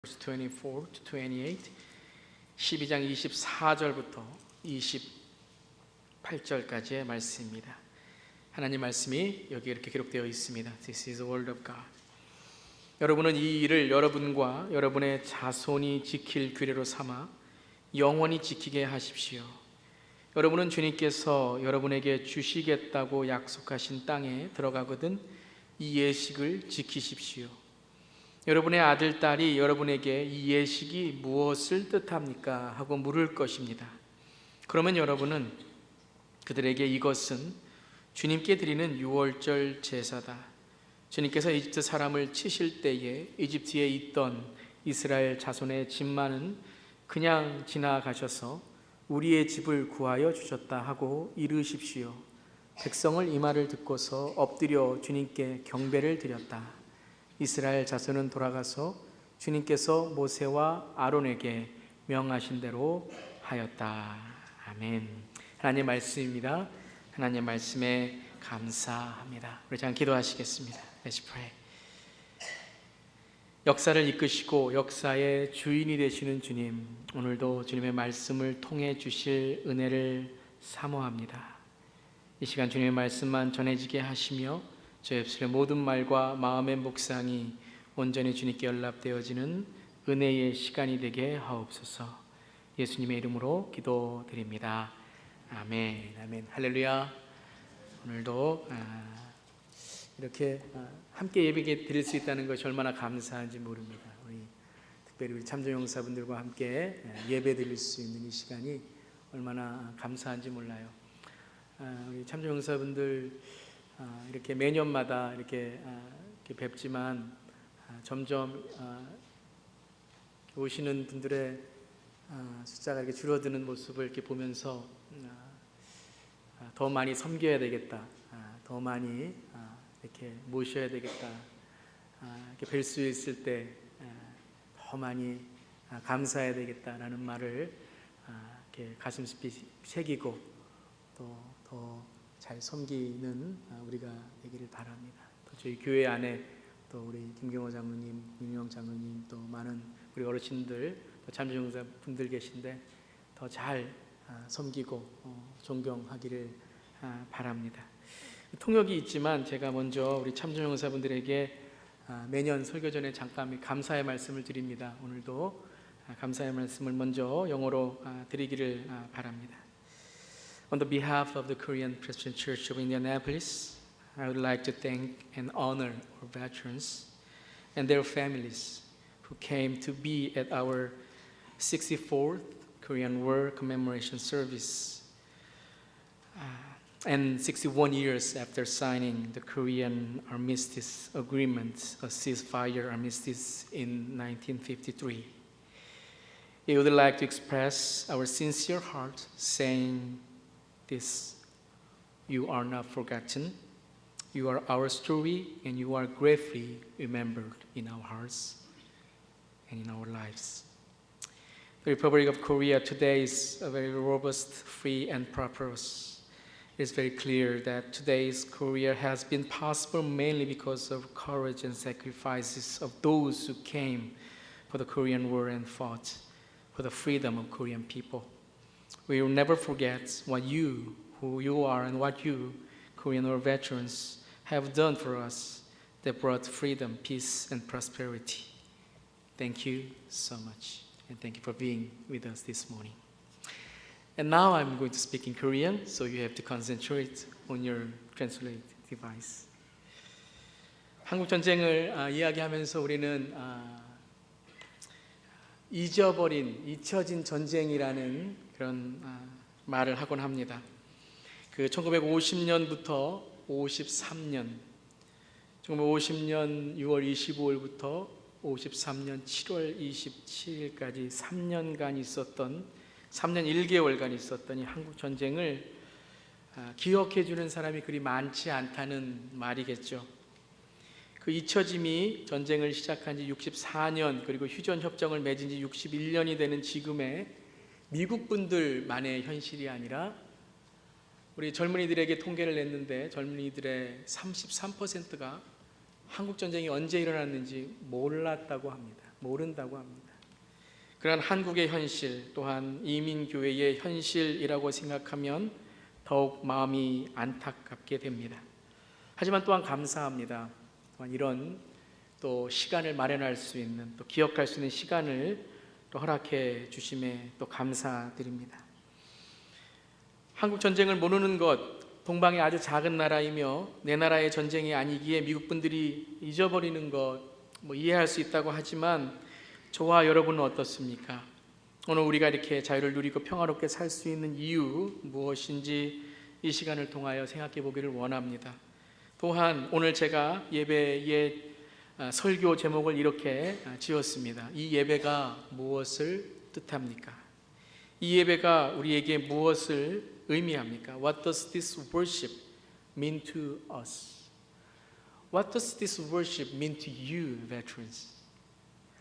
24 to 28, 12장 24절부터 28절까지의 말씀입니다. 하나님 말씀이 여기 이렇게 기록되어 있습니다. This is the word of God. 여러분은 이 일을 여러분과 여러분의 자손이 지킬 규례로 삼아 영원히 지키게 하십시오. 여러분은 주님께서 여러분에게 주시겠다고 약속하신 땅에 들어가거든 이 예식을 지키십시오. 여러분의 아들, 딸이 여러분에게 이 예식이 무엇을 뜻합니까? 하고 물을 것입니다. 그러면 여러분은 그들에게 이것은 주님께 드리는 유월절 제사다. 주님께서 이집트 사람을 치실 때에 이집트에 있던 이스라엘 자손의 집만은 그냥 지나가셔서 우리의 집을 구하여 주셨다 하고 이르십시오. 백성을 이 말을 듣고서 엎드려 주님께 경배를 드렸다. 이스라엘 자손은 돌아가서 주님께서 모세와 아론에게 명하신 대로 하였다. 아멘. 하나님의 말씀입니다. 하나님의 말씀에 감사합니다. 우리 잠깐 기도하시겠습니다. Let's pray. 역사를 이끄시고 역사의 주인이 되시는 주님, 오늘도 주님의 말씀을 통해 주실 은혜를 사모합니다. 이 시간 주님의 말씀만 전해지게 하시며 저의 입술의 모든 말과 마음의 묵상이 온전히 주님께 연락되어지는 은혜의 시간이 되게 하옵소서. 예수님의 이름으로 기도드립니다. 아멘. 아멘. 할렐루야. 오늘도 이렇게 함께 예배 드릴 수 있다는 것이 얼마나 감사한지 모릅니다. 특별히 우리 참조용사분들과 함께 예배 드릴 수 있는 이 시간이 얼마나 감사한지 몰라요. 우리 참조용사분들 이렇게 매년마다 이렇게 뵙지만 점점 오시는 분들의 숫자가 이렇게 줄어드는 모습을 이렇게 보면서 더 많이 섬겨야 되겠다, 더 많이 이렇게 모셔야 되겠다, 이렇게 뵐 수 있을 때 더 많이 감사해야 되겠다라는 말을 이렇게 가슴깊이 새기고 또 더 잘 섬기는 우리가 되기를 바랍니다. 또 저희 교회 안에 또 우리 김경호 장로님, 윤영 장로님, 또 많은 우리 어르신들, 또 참조용사 분들 계신데 더 잘 섬기고 존경하기를 바랍니다. 통역이 있지만 제가 먼저 우리 참조용사 분들에게 매년 설교 전에 잠깐 감사의 말씀을 드립니다. 오늘도 감사의 말씀을 먼저 영어로 드리기를 바랍니다. On the behalf of the Korean Presbyterian Church of Indianapolis, I would like to thank and honor our veterans and their families who came to be at our 64th Korean War Commemoration Service and 61 years after signing the Korean Armistice Agreement, a ceasefire armistice in 1953. We would like to express our sincere heart saying this: you are not forgotten, you are our story, and you are gratefully remembered in our hearts and in our lives. The Republic of Korea today is a very robust, free, and prosperous. It is very clear that today's Korea has been possible mainly because of courage and sacrifices of those who came for the Korean War and fought for the freedom of Korean people. We will never forget what you, who you are, and what you, Korean War veterans, have done for us that brought freedom, peace, and prosperity. Thank you so much, and thank you for being with us this morning. And now I'm going to speak in Korean, so you have to concentrate on your translate device. 한국 전쟁을 이야기하면서 우리는 잊혀진 전쟁이라는 그런 말을 하곤 합니다. 그 1950년부터 53년, 1950년 6월 25일부터 53년 7월 27일까지 3년 1개월간 있었던 이 한국 전쟁을 기억해 주는 사람이 그리 많지 않다는 말이겠죠. 그 잊혀짐이 전쟁을 시작한 지 64년, 그리고 휴전 협정을 맺은 지 61년이 되는 지금의 미국 분들만의 현실이 아니라 우리 젊은이들에게 통계를 냈는데 젊은이들의 33%가 한국 전쟁이 언제 일어났는지 몰랐다고 합니다. 모른다고 합니다. 그러한 한국의 현실, 또한 이민교회의 현실이라고 생각하면 더욱 마음이 안타깝게 됩니다. 하지만 또한 감사합니다. 또한 이런 또 시간을 마련할 수 있는, 또 기억할 수 있는 시간을 또 허락해 주심에 또 감사드립니다. 한국 전쟁을 모르는 것, 동방의 아주 작은 나라이며 내 나라의 전쟁이 아니기에 미국 분들이 잊어버리는 것 이해할 수 있다고 하지만 저와 여러분은 어떻습니까? 오늘 우리가 이렇게 자유를 누리고 평화롭게 살 수 있는 이유 무엇인지 이 시간을 통하여 생각해 보기를 원합니다. 또한 오늘 제가 예배의 설교 제목을 이렇게 지었습니다. 이 예배가 무엇을 뜻합니까? 이 예배가 우리에게 무엇을 의미합니까? What does this worship mean to us? What does this worship mean to you, veterans?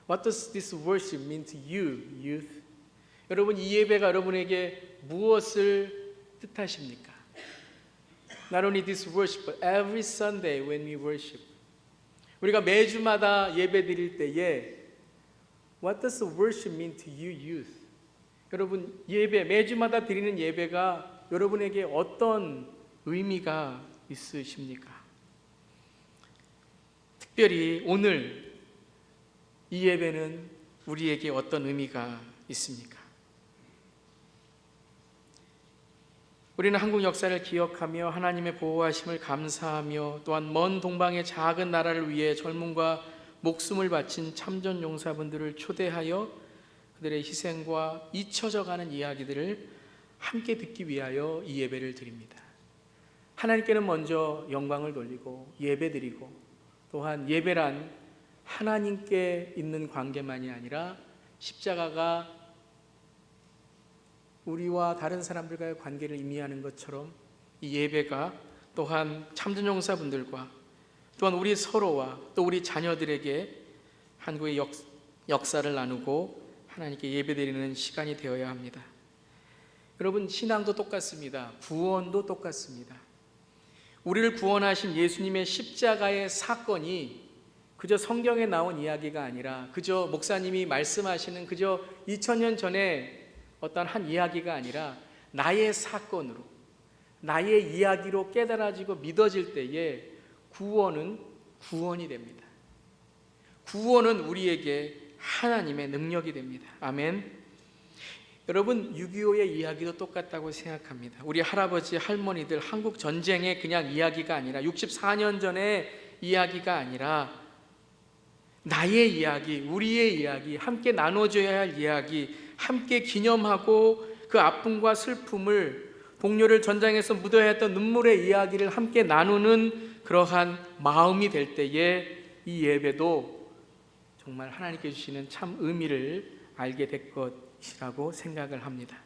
What does this worship mean to you, youth? 여러분, 이 예배가 여러분에게 무엇을 뜻하십니까? Not only this worship, but every Sunday when we worship. 우리가 매주마다 예배 드릴 때에 What does the worship mean to you, youth? 여러분, 예배, 매주마다 드리는 예배가 여러분에게 어떤 의미가 있으십니까? 특별히 오늘 이 예배는 우리에게 어떤 의미가 있습니까? 우리는 한국 역사를 기억하며 하나님의 보호하심을 감사하며 또한 먼 동방의 작은 나라를 위해 젊음과 목숨을 바친 참전 용사분들을 초대하여 그들의 희생과 잊혀져가는 이야기들을 함께 듣기 위하여 이 예배를 드립니다. 하나님께는 먼저 영광을 돌리고 예배드리고, 또한 예배란 하나님께 있는 관계만이 아니라 십자가가 우리와 다른 사람들과의 관계를 의미하는 것처럼 이 예배가 또한 참전용사분들과 또한 우리 서로와 또 우리 자녀들에게 한국의 역사를 나누고 하나님께 예배드리는 시간이 되어야 합니다. 여러분, 신앙도 똑같습니다. 구원도 똑같습니다. 우리를 구원하신 예수님의 십자가의 사건이 그저 성경에 나온 이야기가 아니라, 그저 목사님이 말씀하시는 그저 2000년 전에 어떤 한 이야기가 아니라 나의 사건으로, 나의 이야기로 깨달아지고 믿어질 때에 구원은 구원이 됩니다. 구원은 우리에게 하나님의 능력이 됩니다. 아멘. 여러분, 6.25의 이야기도 똑같다고 생각합니다. 우리 할아버지, 할머니들 한국 전쟁의 그냥 이야기가 아니라 64년 전의 이야기가 아니라 나의 이야기, 우리의 이야기, 함께 나눠줘야 할 이야기, 함께 기념하고 그 아픔과 슬픔을, 동료를 전장에서 묻어야 했던 눈물의 이야기를 함께 나누는 그러한 마음이 될 때에 이 예배도 정말 하나님께 주시는 참 의미를 알게 될 것이라고 생각을 합니다.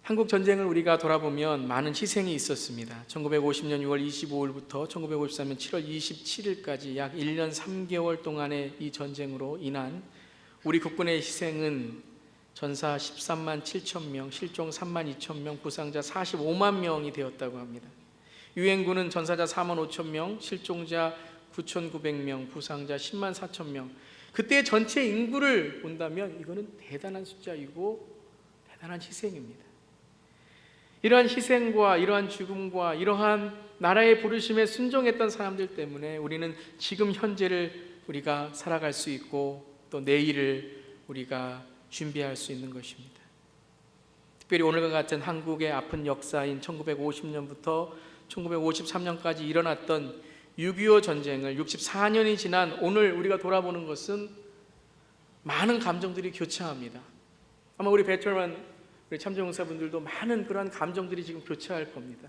한국 전쟁을 우리가 돌아보면 많은 희생이 있었습니다. 1950년 6월 25일부터 1953년 7월 27일까지 약 1년 3개월 동안의 이 전쟁으로 인한 우리 국군의 희생은 전사 13만 7천 명, 실종 3만 2천 명, 부상자 45만 명이 되었다고 합니다. 유엔군은 전사자 4만 5천 명, 실종자 9,900명, 부상자 10만 4천 명. 그때 전체 인구를 본다면 이거는 대단한 숫자이고 대단한 희생입니다. 이러한 희생과 이러한 죽음과 이러한 나라의 부르심에 순종했던 사람들 때문에 우리는 지금 현재를 우리가 살아갈 수 있고 또 내일을 우리가 준비할 수 있는 것입니다. 특별히 오늘과 같은 한국의 아픈 역사인 1950년부터 1953년까지 일어났던 6.25 전쟁을 64년이 지난 오늘 우리가 돌아보는 것은 많은 감정들이 교차합니다. 아마 우리 베테랑, 우리 참전용사분들도 많은 그러한 감정들이 지금 교차할 겁니다.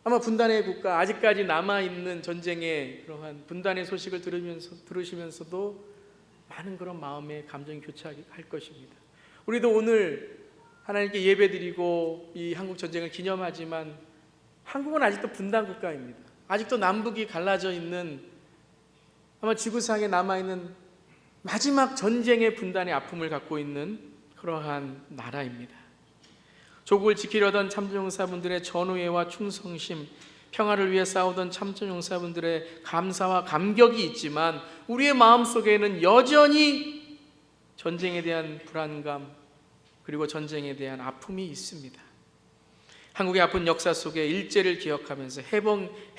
아마 분단의 국가, 아직까지 남아있는 전쟁의 그러한 분단의 소식을 들으시면서도 많은 그런 마음의 감정이 교차할 것입니다. 우리도 오늘 하나님께 예배드리고 이 한국 전쟁을 기념하지만 한국은 아직도 분단 국가입니다. 아직도 남북이 갈라져 있는, 아마 지구상에 남아있는 마지막 전쟁의 분단의 아픔을 갖고 있는 그러한 나라입니다. 조국을 지키려던 참전용사분들의 전우애와 충성심, 평화를 위해 싸우던 참전용사분들의 감사와 감격이 있지만 우리의 마음속에는 여전히 전쟁에 대한 불안감 그리고 전쟁에 대한 아픔이 있습니다. 한국의 아픈 역사 속에 일제를 기억하면서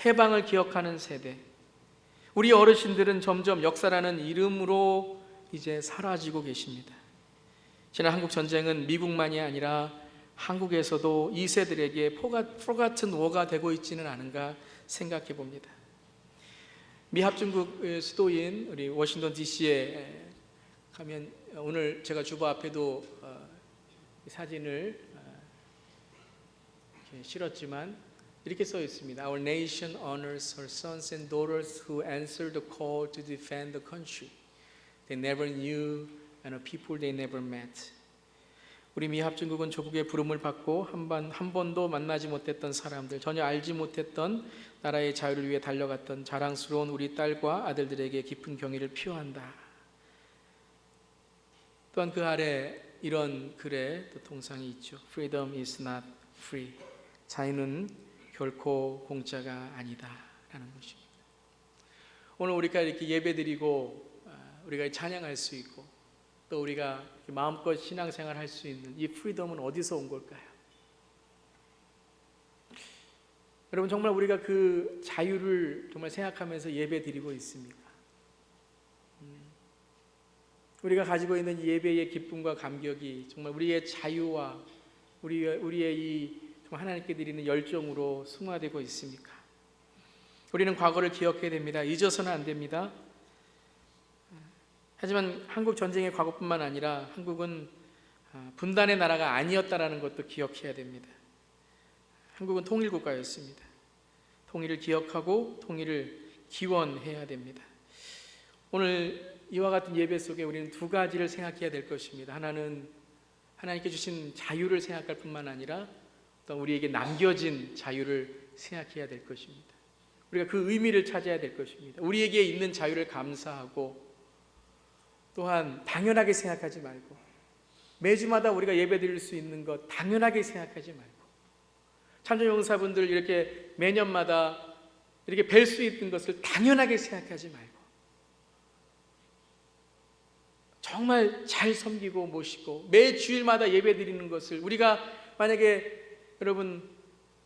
해방을 기억하는 세대, 우리 어르신들은 점점 역사라는 이름으로 이제 사라지고 계십니다. 지난 한국 전쟁은 미국만이 아니라 한국에서도 이 세들에게 forgotten war가 되고 있지는 않은가 생각해 봅니다. 미합중국 수도인 우리 워싱턴 DC에 가면 오늘 제가 주보 앞에도 사진을 실었지만 이렇게 써 있습니다. Our nation honors her sons and daughters who answered the call to defend the country they never knew and a people they never met. 우리 미합중국은 조국의 부름을 받고 한 번도 만나지 못했던 사람들, 전혀 알지 못했던 나라의 자유를 위해 달려갔던 자랑스러운 우리 딸과 아들들에게 깊은 경의를 표한다. 또한 그 아래 이런 글의 또 동상이 있죠. Freedom is not free. 자유는 결코 공짜가 아니다 라는 것입니다. 오늘 우리가 이렇게 예배드리고 우리가 찬양할 수 있고 또 우리가 마음껏 신앙생활 할 수 있는 이 프리덤은 어디서 온 걸까요? 여러분, 정말 우리가 그 자유를 정말 생각하면서 예배드리고 있습니까? 우리가 가지고 있는 이 예배의 기쁨과 감격이 정말 우리의 자유와 우리의 이 정말 하나님께 드리는 열정으로 승화되고 있습니까? 우리는 과거를 기억해야 됩니다. 잊어서는 안 됩니다. 하지만 한국 전쟁의 과거뿐만 아니라 한국은 분단의 나라가 아니었다라는 것도 기억해야 됩니다. 한국은 통일국가였습니다. 통일을 기억하고 통일을 기원해야 됩니다. 오늘 이와 같은 예배 속에 우리는 두 가지를 생각해야 될 것입니다. 하나는 하나님께 주신 자유를 생각할 뿐만 아니라 또 우리에게 남겨진 자유를 생각해야 될 것입니다. 우리가 그 의미를 찾아야 될 것입니다. 우리에게 있는 자유를 감사하고 또한 당연하게 생각하지 말고 매주마다 우리가 예배드릴 수 있는 것 당연하게 생각하지 말고 참전용사분들 이렇게 매년마다 이렇게 뵐 수 있는 것을 당연하게 생각하지 말고 정말 잘 섬기고 모시고 매 주일마다 예배드리는 것을 우리가 만약에 여러분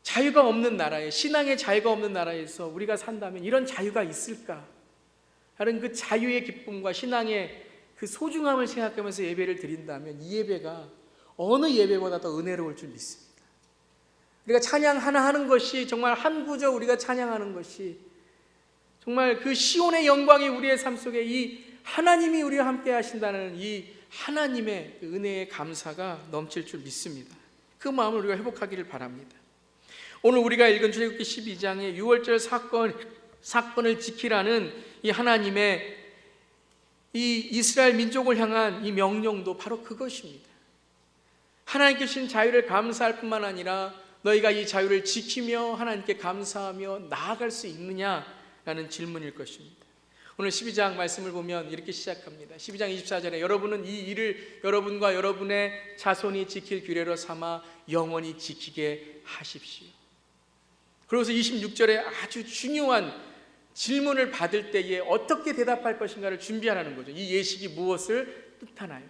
자유가 없는 나라에 신앙의 자유가 없는 나라에서 우리가 산다면 이런 자유가 있을까? 다른 그 자유의 기쁨과 신앙의 그 소중함을 생각하면서 예배를 드린다면 이 예배가 어느 예배보다 더 은혜로울 줄 믿습니다. 우리가 찬양 하나 하는 것이 정말 한 구절 우리가 찬양하는 것이 정말 그 시온의 영광이 우리의 삶 속에 이 하나님이 우리와 함께 하신다는 이 하나님의 은혜의 감사가 넘칠 줄 믿습니다. 그 마음을 우리가 회복하기를 바랍니다. 오늘 우리가 읽은 출애굽기 12장의 6월절 사건을 지키라는 이 하나님의 이 이스라엘 민족을 향한 이 명령도 바로 그것입니다. 하나님께 주신 자유를 감사할 뿐만 아니라 너희가 이 자유를 지키며 하나님께 감사하며 나아갈 수 있느냐라는 질문일 것입니다. 오늘 12장 말씀을 보면 이렇게 시작합니다. 12장 24절에 여러분은 이 일을 여러분과 여러분의 자손이 지킬 규례로 삼아 영원히 지키게 하십시오. 그러고서 26절에 아주 중요한 질문을 받을 때에 어떻게 대답할 것인가를 준비하라는 거죠. 이 예식이 무엇을 뜻하나요?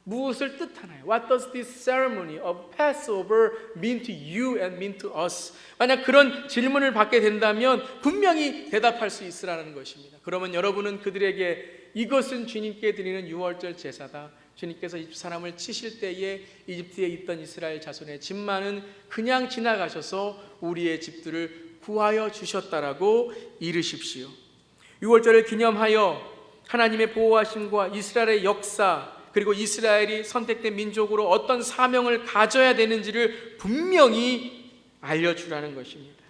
무엇을 뜻하나요? What does this ceremony of Passover mean to you and mean to us? 만약 그런 질문을 받게 된다면 분명히 대답할 수 있으라는 것입니다. 그러면 여러분은 그들에게 이것은 주님께 드리는 유월절 제사다. 주님께서 이집트 사람을 치실 때에 이집트에 있던 이스라엘 자손의 집만은 그냥 지나가셔서 우리의 집들을 구하여 주셨다라고 이르십시오. 유월절을 기념하여 하나님의 보호하심과 이스라엘의 역사 그리고 이스라엘이 선택된 민족으로 어떤 사명을 가져야 되는지를 분명히 알려주라는 것입니다.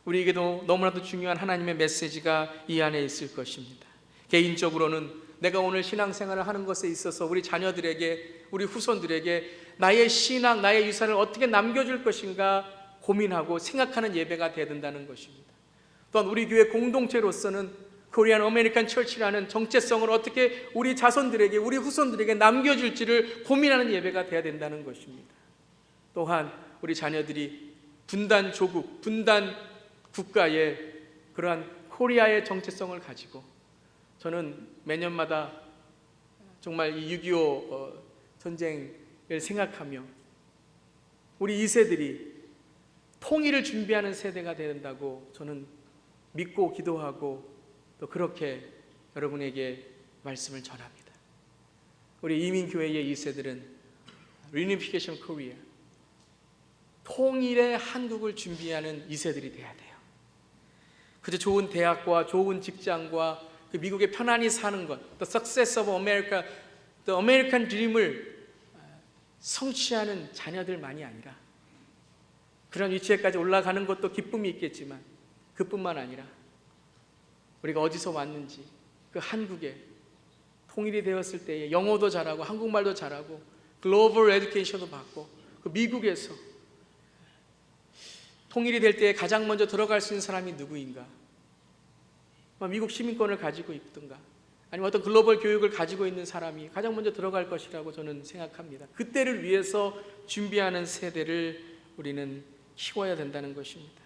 우리에게도 너무나도 중요한 하나님의 메시지가 이 안에 있을 것입니다. 개인적으로는 내가 오늘 신앙생활을 하는 것에 있어서 우리 자녀들에게 우리 후손들에게 나의 신앙, 나의 유산을 어떻게 남겨줄 것인가 고민하고 생각하는 예배가 되어야 된다는 것입니다. 또한 우리 교회 공동체로서는 코리안 어메리칸 처치라는 정체성을 어떻게 우리 자손들에게 우리 후손들에게 남겨줄지를 고민하는 예배가 되어야 된다는 것입니다. 또한 우리 자녀들이 분단 조국, 분단 국가의 그러한 코리아의 정체성을 가지고 저는 매년마다 정말 이 6.25 전쟁을 생각하며 우리 2세들이 통일을 준비하는 세대가 된다고 저는 믿고 기도하고 또 그렇게 여러분에게 말씀을 전합니다. 우리 이민교회의 2세들은 Reunification Korea, 통일의 한국을 준비하는 2세들이 돼야 돼요. 그저 좋은 대학과 좋은 직장과 그 미국에 편안히 사는 것, The success of America, The American Dream을 성취하는 자녀들만이 아니라 그런 위치에까지 올라가는 것도 기쁨이 있겠지만 그뿐만 아니라 우리가 어디서 왔는지 그 한국에 통일이 되었을 때에 영어도 잘하고 한국말도 잘하고 글로벌 에듀케이션도 받고 그 미국에서 통일이 될 때에 가장 먼저 들어갈 수 있는 사람이 누구인가? 미국 시민권을 가지고 있든가 아니면 어떤 글로벌 교육을 가지고 있는 사람이 가장 먼저 들어갈 것이라고 저는 생각합니다. 그때를 위해서 준비하는 세대를 우리는 키워야 된다는 것입니다.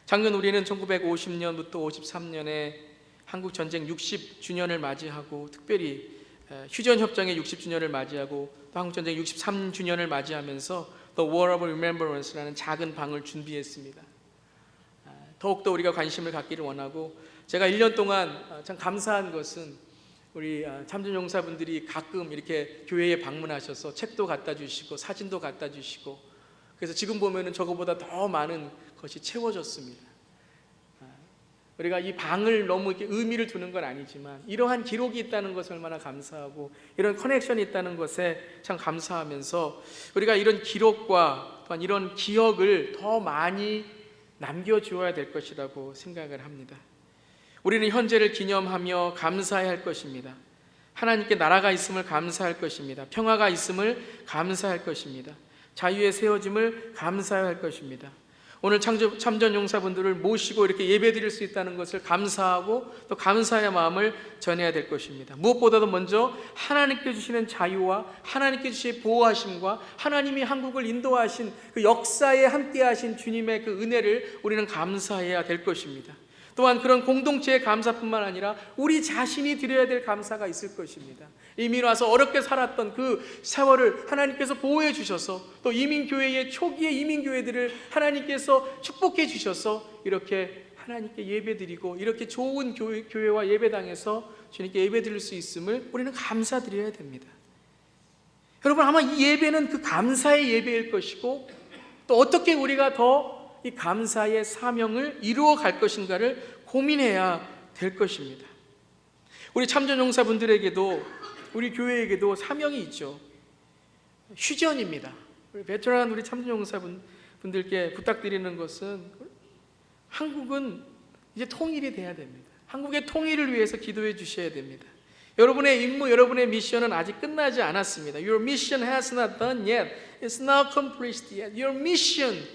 작년 우리는 1950년부터 53년에 한국전쟁 60주년을 맞이하고 특별히 휴전협정의 60주년을 맞이하고 또 한국전쟁 63주년을 맞이하면서 The War of Remembrance라는 작은 방을 준비했습니다. 더욱더 우리가 관심을 갖기를 원하고 제가 1년 동안 참 감사한 것은 우리 참전용사분들이 가끔 이렇게 교회에 방문하셔서 책도 갖다 주시고 사진도 갖다 주시고 그래서 지금 보면은 저거보다 더 많은 것이 채워졌습니다. 우리가 이 방을 너무 이렇게 의미를 두는 건 아니지만 이러한 기록이 있다는 것을 얼마나 감사하고 이런 커넥션이 있다는 것에 참 감사하면서 우리가 이런 기록과 또한 이런 기억을 더 많이 남겨주어야 될 것이라고 생각을 합니다. 우리는 현재를 기념하며 감사해야 할 것입니다. 하나님께 나라가 있음을 감사할 것입니다. 평화가 있음을 감사할 것입니다. 자유의 세워짐을 감사해야 할 것입니다. 오늘 참전용사분들을 모시고 이렇게 예배드릴 수 있다는 것을 감사하고 또 감사의 마음을 전해야 될 것입니다. 무엇보다도 먼저 하나님께 주시는 자유와 하나님께 주신 보호하심과 하나님이 한국을 인도하신 그 역사에 함께하신 주님의 그 은혜를 우리는 감사해야 될 것입니다. 또한 그런 공동체의 감사뿐만 아니라 우리 자신이 드려야 될 감사가 있을 것입니다. 이민 와서 어렵게 살았던 그 세월을 하나님께서 보호해 주셔서 또 이민교회의 초기의 이민교회들을 하나님께서 축복해 주셔서 이렇게 하나님께 예배드리고 이렇게 좋은 교회와 예배당에서 주님께 예배드릴 수 있음을 우리는 감사드려야 됩니다. 여러분 아마 이 예배는 그 감사의 예배일 것이고 또 어떻게 우리가 더 이 감사의 사명을 이루어 갈 것인가를 고민해야 될 것입니다. 우리 참전용사분들에게도 우리 교회에게도 사명이 있죠. 휴전입니다. 우리 베테랑 우리 참전용사분들께 부탁드리는 것은 한국은 이제 통일이 돼야 됩니다. 한국의 통일을 위해서 기도해 주셔야 됩니다. 여러분의 임무, 여러분의 미션은 아직 끝나지 않았습니다. Your mission has not done yet. It's not completed yet. Your mission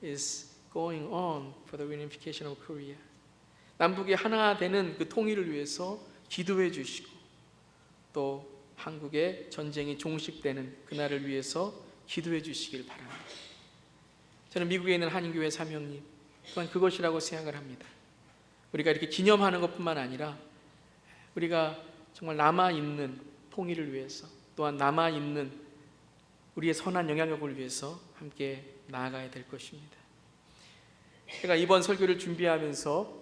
is going on for the reunification of Korea. 남북이 하나 되는 그 통일을 위해서 기도해 주시고 또 한국의 전쟁이 종식되는 그날을 위해서 기도해 주시길 바랍니다. 저는 미국에 있는 한인교회 사명님 또한 그것이라고 생각을 합니다. 우리가 이렇게 기념하는 것뿐만 아니라 우리가 정말 남아있는 통일을 위해서 또한 남아있는 우리의 선한 영향력을 위해서 함께 나아가야 될 것입니다. 제가 이번 설교를 준비하면서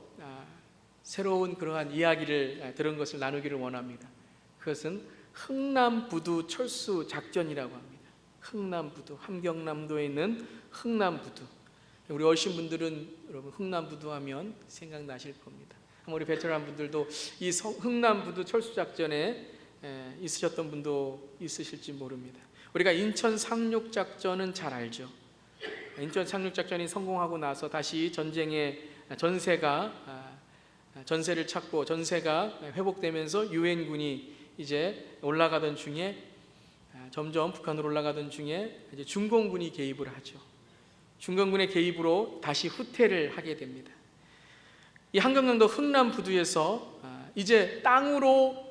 새로운 그러한 이야기를 들은 것을 나누기를 원합니다. 그것은 흥남부두 철수 작전이라고 합니다. 흥남부두, 함경남도에 있는 흥남부두. 우리 어르신분들은 여러분 흥남부두 하면 생각나실 겁니다. 우리 베테랑 분들도 이 흥남부두 철수 작전에 있으셨던 분도 있으실지 모릅니다. 우리가 인천 상륙 작전은 잘 알죠. 인천 상륙 작전이 성공하고 나서 다시 전쟁의 전세를 찾고 전세가 회복되면서 유엔군이 이제 올라가던 중에 점점 북한으로 올라가던 중에 이제 중공군이 개입을 하죠. 중공군의 개입으로 다시 후퇴를 하게 됩니다. 이 한경남도 흥남부두에서 이제 땅으로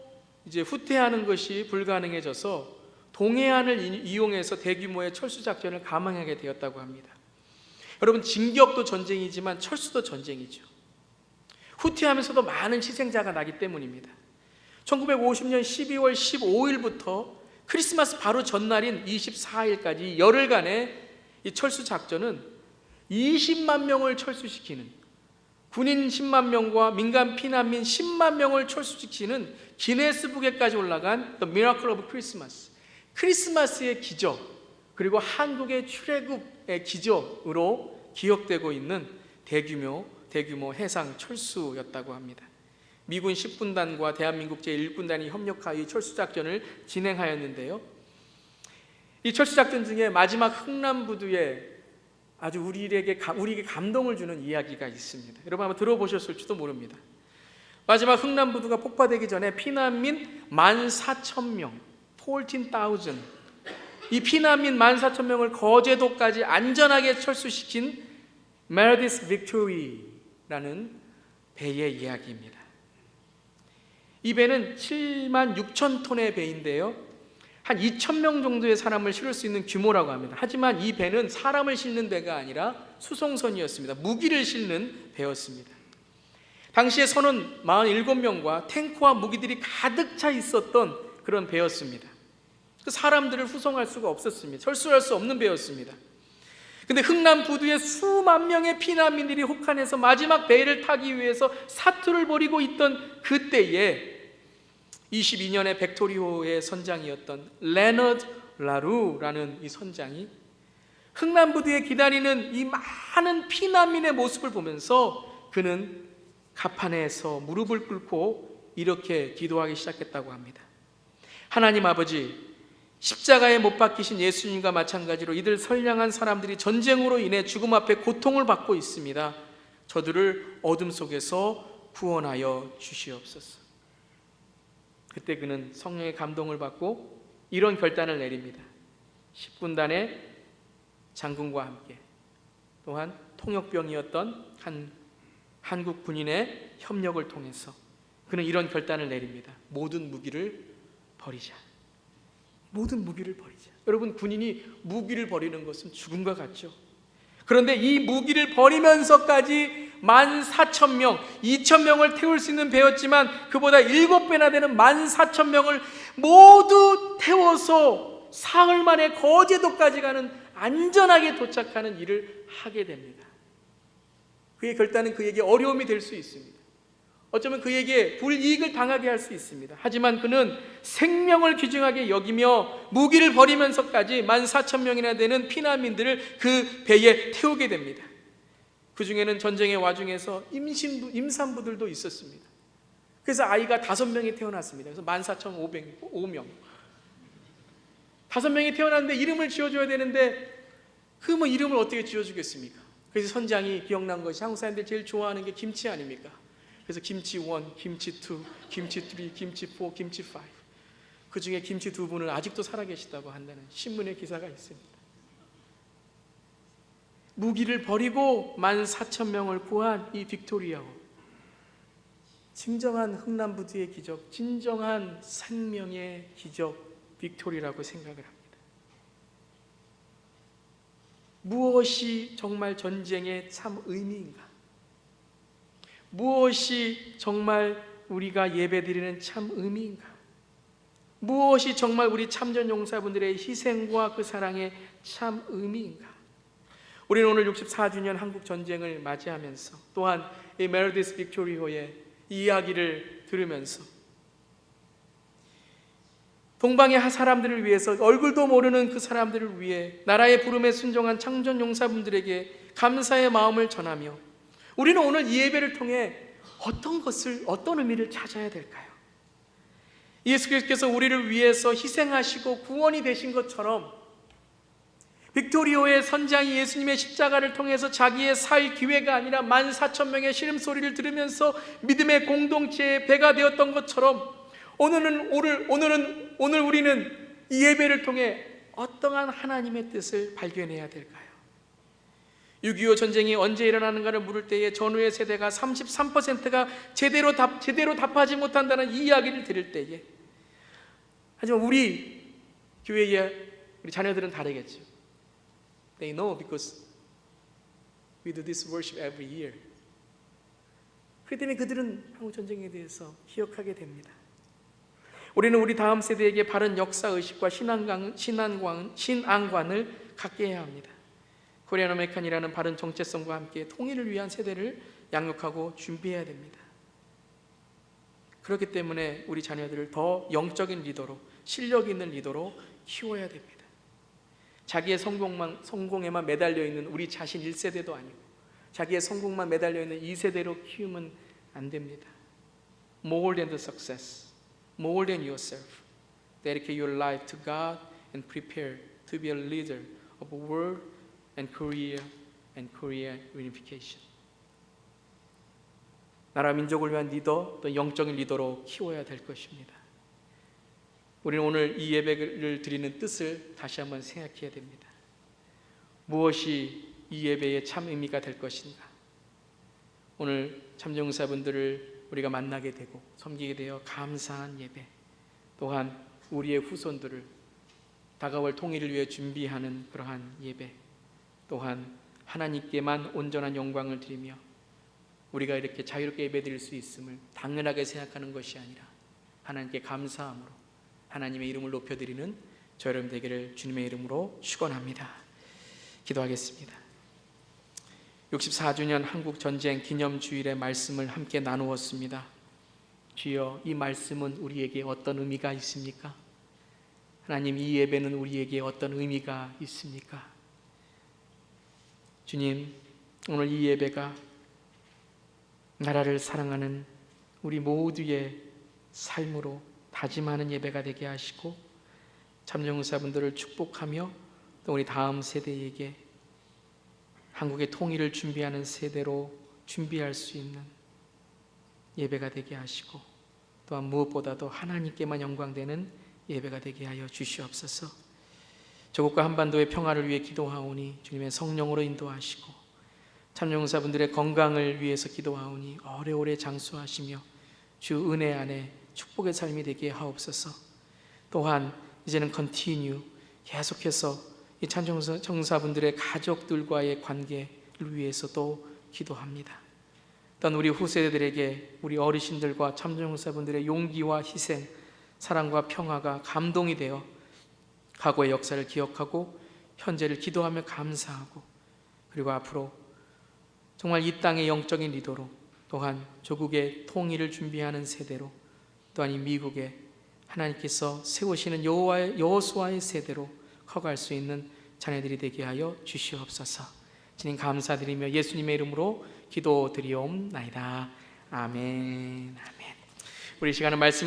이제 후퇴하는 것이 불가능해져서 동해안을 이용해서 대규모의 철수 작전을 감행하게 되었다고 합니다. 여러분, 진격도 전쟁이지만 철수도 전쟁이죠. 후퇴하면서도 많은 희생자가 나기 때문입니다. 1950년 12월 15일부터 크리스마스 바로 전날인 24일까지 열흘간의 이 철수 작전은 20만 명을 철수시키는, 군인 10만 명과 민간 피난민 10만 명을 철수시키는 기네스북에까지 올라간 The Miracle of Christmas, 크리스마스의 기적, 그리고 한국의 출애굽의 기적으로 기억되고 있는 대규모 해상 철수였다고 합니다. 미군 10군단과 대한민국 제1군단이 협력하여 이 철수작전을 진행하였는데요, 이 철수작전 중에 마지막 흥남부두에 아주 우리에게 감동을 주는 이야기가 있습니다. 여러분 한번 들어보셨을지도 모릅니다. 마지막 흥남부두가 폭파되기 전에 피난민 14,000명, 14,000, 이 피난민 14,000명을 거제도까지 안전하게 철수시킨 메르디스 빅토리라는 배의 이야기입니다. 이 배는 76,000톤의 배인데요, 한 2,000명 정도의 사람을 실을 수 있는 규모라고 합니다. 하지만 이 배는 사람을 싣는 배가 아니라 수송선이었습니다. 무기를 싣는 배였습니다. 당시에 선원 47명과 탱크와 무기들이 가득 차 있었던 그런 배였습니다. 그 사람들을 후송할 수가 없었습니다. 철수할 수 없는 배였습니다. 근데 흥남 부두에 수만 명의 피난민들이 혹한해서 마지막 배를 타기 위해서 사투를 벌이고 있던 그때에 22년의 빅토리호의 선장이었던 레너드 라루라는 이 선장이 흥남 부두에 기다리는 이 많은 피난민의 모습을 보면서 그는 갑판에서 무릎을 꿇고 이렇게 기도하기 시작했다고 합니다. 하나님 아버지, 십자가에 못 박히신 예수님과 마찬가지로 이들 선량한 사람들이 전쟁으로 인해 죽음 앞에 고통을 받고 있습니다. 저들을 어둠 속에서 구원하여 주시옵소서. 그때 그는 성령의 감동을 받고 이런 결단을 내립니다. 10군단의 장군과 함께, 또한 통역병이었던 한 한국 군인의 협력을 통해서 그는 이런 결단을 내립니다. 모든 무기를 버리자. 모든 무기를 버리자. 여러분, 군인이 무기를 버리는 것은 죽음과 같죠. 그런데 이 무기를 버리면서까지 14,000명, 2,000명을 태울 수 있는 배였지만 그보다 7배나 되는 14,000명을 모두 태워서 사흘 만에 거제도까지 가는, 안전하게 도착하는 일을 하게 됩니다. 그의 결단은 그에게 어려움이 될 수 있습니다. 어쩌면 그에게 불이익을 당하게 할 수 있습니다. 하지만 그는 생명을 귀중하게 여기며 무기를 버리면서까지 14,000명이나 되는 피난민들을 그 배에 태우게 됩니다. 그 중에는 전쟁의 와중에서 임산부들도 있었습니다. 그래서 아이가 5명이 태어났습니다. 그래서 14,505명. 5명이 태어났는데 이름을 지어줘야 되는데 그 이름을 어떻게 지어주겠습니까? 그래서 선장이 기억난 것이 한국 사람들이 제일 좋아하는 게 김치 아닙니까? 그래서 김치 1, 김치 2, 김치 3, 김치 4, 김치 5. 그 중에 김치 2분은 아직도 살아계시다고 한다는 신문의 기사가 있습니다. 무기를 버리고 14,000명을 구한 이 빅토리아호, 진정한 흥남부두의 기적, 진정한 생명의 기적 빅토리라고 생각을 합니다. 무엇이 정말 전쟁의 참 의미인가? 무엇이 정말 우리가 예배드리는 참 의미인가? 무엇이 정말 우리 참전용사분들의 희생과 그 사랑의 참 의미인가? 우리는 오늘 64주년 한국전쟁을 맞이하면서 또한 이 메르디스 빅토리호의 이야기를 들으면서 동방의 사람들을 위해서, 얼굴도 모르는 그 사람들을 위해 나라의 부름에 순종한 참전용사분들에게 감사의 마음을 전하며 우리는 오늘 이 예배를 통해 어떤 의미를 찾아야 될까요? 예수께서 우리를 위해서 희생하시고 구원이 되신 것처럼 빅토리오의 선장이 예수님의 십자가를 통해서 자기의 살 기회가 아니라 14,000명의 신음소리를 들으면서 믿음의 공동체의 배가 되었던 것처럼 오늘 우리는 이 예배를 통해 어떠한 하나님의 뜻을 발견해야 될까요? 6.25 전쟁이 언제 일어나는가를 물을 때에 전후의 세대가 33%가 제대로 답하지 못한다는 이 이야기를 들을 때에, 하지만 우리 교회의 우리 자녀들은 다르겠죠. They know because We do this worship every year. 그렇기 때문에 그들은 한국 전쟁에 대해서 기억하게 됩니다. 우리는 우리 다음 세대에게 바른 역사의식과 신앙관을 갖게 해야 합니다. 코리안 아메리칸이라는 바른 정체성과 함께 통일을 위한 세대를 양육하고 준비해야 됩니다. 그렇기 때문에 우리 자녀들을 더 영적인 리더로, 실력 있는 리더로 키워야 됩니다. 자기의 성공에만 매달려 있는 우리 자신 1세대도 아니고 자기의 성공만 매달려 있는 2세대로 키우면 안 됩니다. More than the success, more than yourself. Dedicate your life to God and prepare to be a leader of world and Korea reunification. 나라 민족을 위한 리더, 또 영적인 리더로 키워야 될 것입니다. 우리는 오늘 이 예배를 드리는 뜻을 다시 한번 생각해야 됩니다. 무엇이 이 예배의 참 의미가 될 것인가? 오늘 참정사분들을 우리가 만나게 되고 섬기게 되어 감사한 예배, 또한 우리의 후손들을 다가올 통일을 위해 준비하는 그러한 예배, 또한 하나님께만 온전한 영광을 드리며 우리가 이렇게 자유롭게 예배드릴 수 있음을 당연하게 생각하는 것이 아니라 하나님께 감사함으로 하나님의 이름을 높여드리는 저 여러분 되기를 주님의 이름으로 축원합니다. 기도하겠습니다. 64주년 한국전쟁 기념주일의 말씀을 함께 나누었습니다. 주여, 이 말씀은 우리에게 어떤 의미가 있습니까? 하나님, 이 예배는 우리에게 어떤 의미가 있습니까? 주님, 오늘 이 예배가 나라를 사랑하는 우리 모두의 삶으로 다짐하는 예배가 되게 하시고 참정사분들을 축복하며 또 우리 다음 세대에게 한국의 통일을 준비하는 세대로 준비할 수 있는 예배가 되게 하시고 또한 무엇보다도 하나님께만 영광되는 예배가 되게 하여 주시옵소서. 조국과 한반도의 평화를 위해 기도하오니 주님의 성령으로 인도하시고 참정사분들의 건강을 위해서 기도하오니 오래오래 장수하시며 주 은혜 안에 축복의 삶이 되게 하옵소서. 또한 이제는 continue 계속해서 이 참정사분들의 가족들과의 관계를 위해서도 기도합니다. 또한 우리 후세대들에게 우리 어르신들과 참정사분들의 용기와 희생, 사랑과 평화가 감동이 되어 과거의 역사를 기억하고 현재를 기도하며 감사하고 그리고 앞으로 정말 이 땅의 영적인 리더로 또한 조국의 통일을 준비하는 세대로 또한 이 미국에 하나님께서 세우시는 여호수아의 세대로 커갈 수 있는 자녀들이 되게 하여 주시옵소서. 주님 감사드리며 예수님의 이름으로 기도드리옵나이다. 아멘. 우리 시간은 말씀